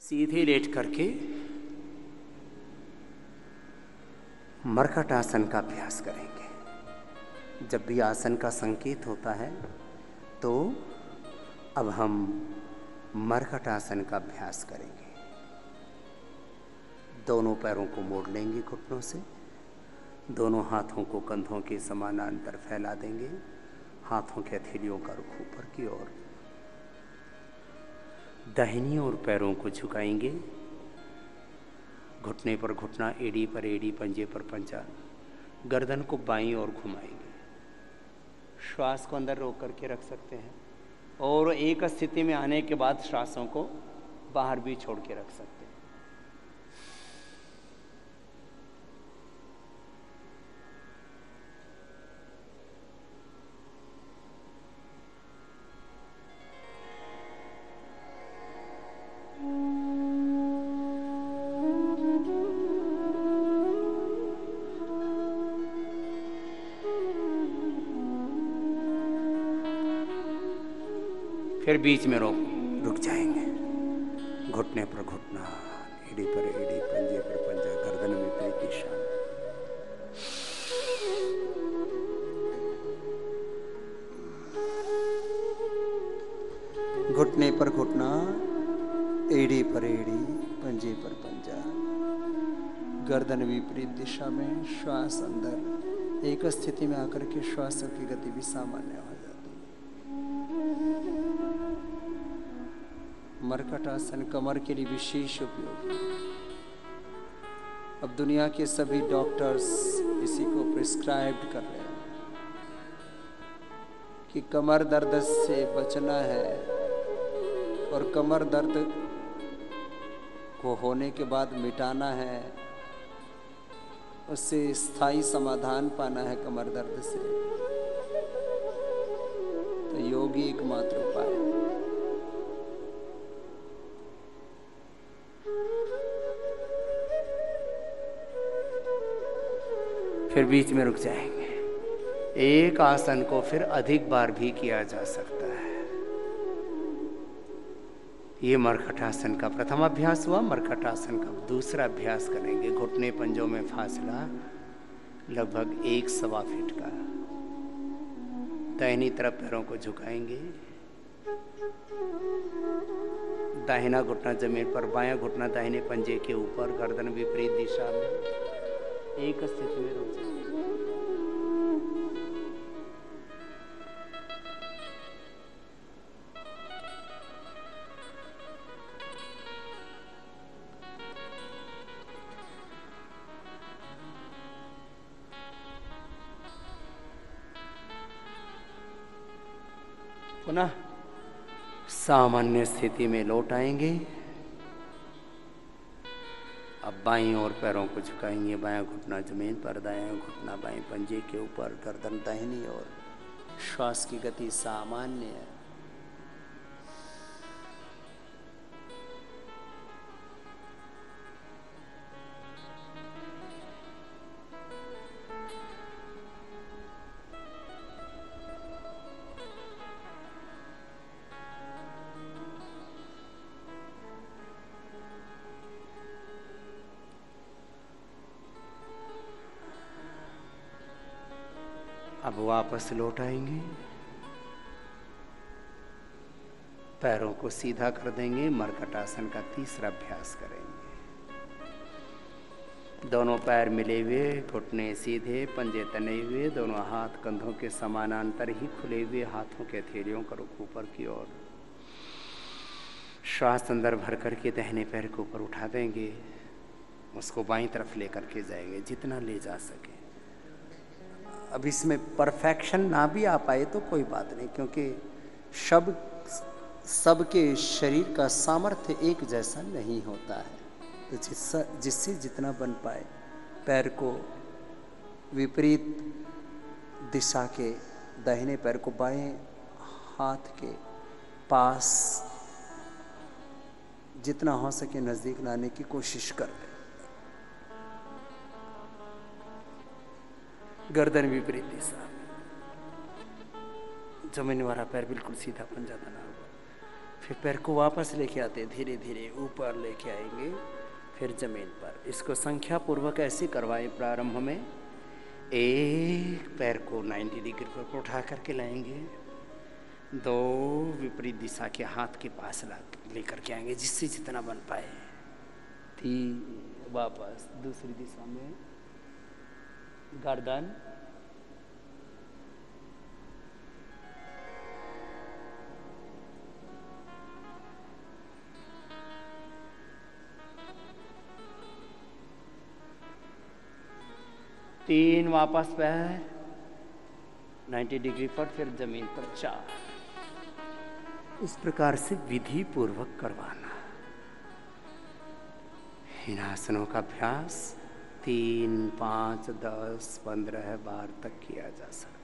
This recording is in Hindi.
सीधे लेट करके मरकट आसन का अभ्यास करेंगे। जब भी आसन का संकेत होता है तो अब हम मरकट आसन का अभ्यास करेंगे। दोनों पैरों को मोड़ लेंगे घुटनों से, दोनों हाथों को कंधों के समानांतर फैला देंगे, हाथों के हथेलियों का रुख ऊपर की ओर, दाहिनी ओर पैरों को झुकाएंगे, घुटने पर घुटना, एड़ी पर एड़ी, पंजे पर पंजा, गर्दन को बाईं ओर घुमाएंगे। श्वास को अंदर रोक करके रख सकते हैं और एक स्थिति में आने के बाद श्वासों को बाहर भी छोड़ के रख सकते हैं। फिर बीच में रुक जाएंगे। घुटने पर घुटना, एड़ी पर एड़ी, पंजे पर पंजा, गर्दन विपरीत दिशा में। घुटने पर घुटना, एड़ी पर एड़ी, पंजे पर पंजा, गर्दन विपरीत दिशा में। श्वास अंदर, एक स्थिति में आकर के श्वास की गति भी सामान्य हो जाती है। मरकट आसन कमर के लिए विशेष उपयोगी। अब दुनिया के सभी डॉक्टर्स इसी को प्रिस्क्राइब कर रहे हैं कि कमर दर्द से बचना है और कमर दर्द को होने के बाद मिटाना है, उससे स्थायी समाधान पाना है कमर दर्द से, तो योगी एकमात्र उपाय है। फिर बीच में रुक जाएंगे। एक आसन को फिर अधिक बार भी किया जा सकता है। ये मरकट आसन का प्रथम अभ्यास हुआ। मरकट आसन का दूसरा अभ्यास करेंगे। घुटने पंजों में फासला लगभग 1.25 फीट का। दाहिनी तरफ पैरों को झुकाएंगे, दाहिना घुटना जमीन पर, बायां घुटना दाहिने पंजे के ऊपर, गर्दन विपरीत दिशा में। एक स्थिति में रुक जाएंगे। पुनः सामान्य स्थिति में लौट आएंगे। अब बाईं ओर पैरों को झुकाएंगे, बायां घुटना जमीन पर, दायां घुटना बाएं पंजे के ऊपर, गर्दन दाहिनी ओर। श्वास की गति सामान्य है। अब वापस लौट आएंगे, पैरों को सीधा कर देंगे। मरकट आसन का तीसरा अभ्यास करेंगे। दोनों पैर मिले हुए, घुटने सीधे, पंजे तने हुए, दोनों हाथ कंधों के समानांतर ही खुले हुए, हाथों के हथेलियों का रुख ऊपर की ओर। श्वास अंदर भर करके दाहिने पैर को ऊपर उठा देंगे, उसको बाईं तरफ लेकर के जाएंगे जितना ले जा सके। अब इसमें परफेक्शन ना भी आ पाए तो कोई बात नहीं, क्योंकि सबके शरीर का सामर्थ्य एक जैसा नहीं होता है। तो जिससे जितना बन पाए, पैर को विपरीत दिशा के दाहिने पैर को बाएं हाथ के पास जितना हो सके नजदीक लाने की कोशिश कर ले। गर्दन विपरीत दिशा, जमीन वाला पैर बिल्कुल सीधा पंजा बना हुआ। फिर पैर को वापस लेके आते, धीरे धीरे ऊपर लेके आएंगे, फिर जमीन पर। इसको संख्या पूर्वक ऐसे करवाएं। प्रारंभ में एक पैर को 90 डिग्री पर उठा करके लाएंगे, 2 विपरीत दिशा के हाथ के पास लेकर के आएंगे, जिससे जितना बन पाए। 3 वापस दूसरी दिशा में, गर्दन, तीन वापस पैर 90 डिग्री पर, फिर जमीन पर 4। इस प्रकार से विधि पूर्वक करवाना। इन आसनों का अभ्यास 3, 5, 10, 15 बार तक किया जा सकता है।